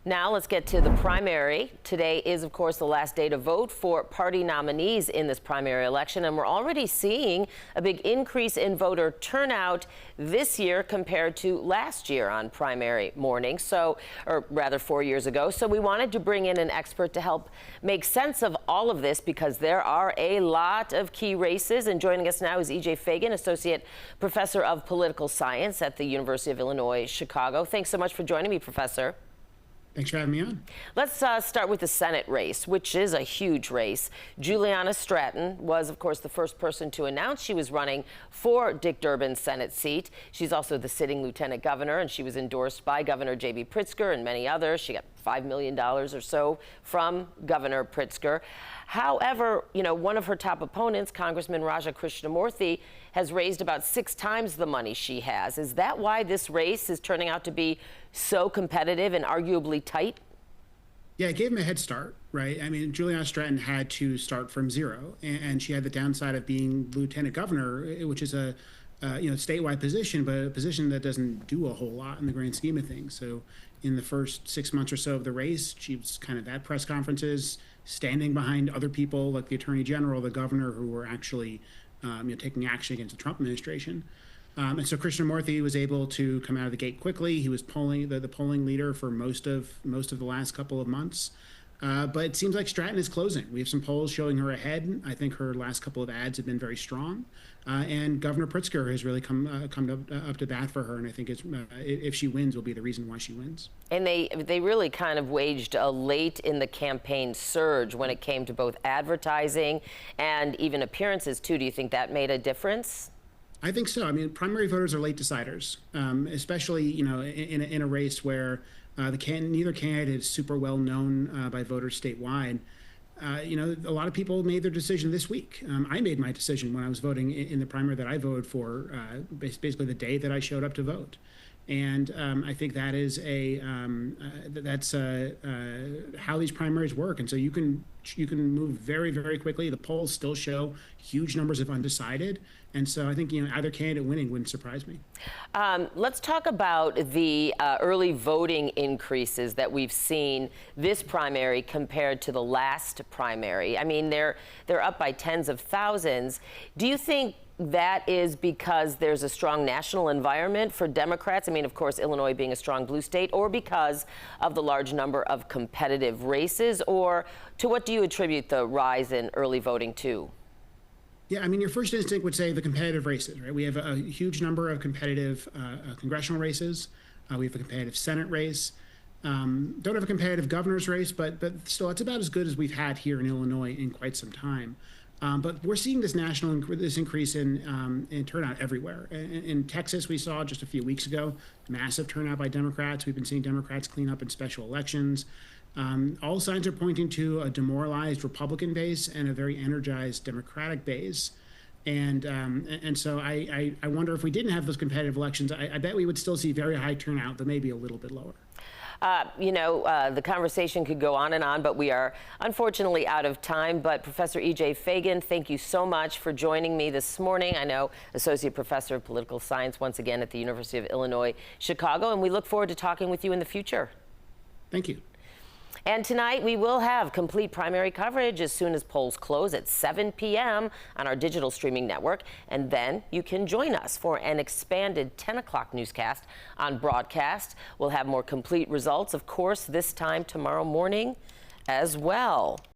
Now let's get to the primary. Today is, of course, the last day to vote for party nominees in this primary election, and we're already seeing a big increase in voter turnout this year compared to last year on primary morning, or rather 4 years ago. So we wanted to bring in an expert to help make sense of all of this because there are a lot of key races. And joining us now is Fagan, Associate Professor of Political Science at the University of Illinois, Chicago. Thanks so much for joining me, Professor. Thanks for having me on. Let's start with the Senate race, which is a huge race. Juliana Stratton was, of course, the first person to announce she was running for Dick Durbin's Senate seat. She's also the sitting lieutenant governor, and she was endorsed by Governor J.B. Pritzker and many others. She got $5 million or so from Governor Pritzker. However, one of her top opponents, Congressman Raja Krishnamurthy, has raised about 6 times the money she has. Is that why this race is turning out to be so competitive and arguably tight? Yeah, it gave him a head start, right? I mean, Juliana Stratton had to start from zero, and she had the downside of being lieutenant governor, which is a statewide position, but a position that doesn't do a whole lot in the grand scheme of things. So in the first 6 months or so of the race, she was kind of at press conferences, standing behind other people like the attorney general, the governor, who were actually taking action against the Trump administration. And so Krishnamurthy was able to come out of the gate quickly. He was the polling leader for most of the last couple of months. But it seems like Stratton is closing. We have some polls showing her ahead. I think her last couple of ads have been very strong. And Governor Pritzker has really come up to bat for her. And I think if she wins, will be the reason why she wins. And they really kind of waged a late in the campaign surge when it came to both advertising and even appearances, too. Do you think that made a difference? I think so. I mean, primary voters are late deciders, especially, in a race where neither candidate is super well known by voters statewide. A lot of people made their decision this week. I made my decision when I was voting in the primary that I voted for, basically the day that I showed up to vote. And I think that is that's how these primaries work. And so you can move very, very quickly. The polls still show huge numbers of undecided. And so I think, either candidate winning wouldn't surprise me. Let's talk about the early voting increases that we've seen this primary compared to the last primary. I mean, they're up by tens of thousands. Do you think that is because there's a strong national environment for Democrats? I mean, of course, Illinois being a strong blue state, or because of the large number of competitive races, or to what do you attribute the rise in early voting to? Yeah, I mean, your first instinct would say the competitive races, right? We have a huge number of competitive congressional races. We have a competitive Senate race. Don't have a competitive governor's race, but still, it's about as good as we've had here in Illinois in quite some time. But we're seeing this increase in turnout everywhere. In Texas, we saw just a few weeks ago, massive turnout by Democrats. We've been seeing Democrats clean up in special elections. All signs are pointing to a demoralized Republican base and a very energized Democratic base. And so I wonder if we didn't have those competitive elections, I bet we would still see very high turnout, but maybe a little bit lower. The conversation could go on and on, but we are unfortunately out of time. But Professor Fagan, thank you so much for joining me this morning. I know Associate Professor of Political Science once again at the University of Illinois, Chicago, and we look forward to talking with you in the future. Thank you. And tonight we will have complete primary coverage as soon as polls close at 7 p.m. on our digital streaming network. And then you can join us for an expanded 10 o'clock newscast on broadcast. We'll have more complete results, of course, this time tomorrow morning as well.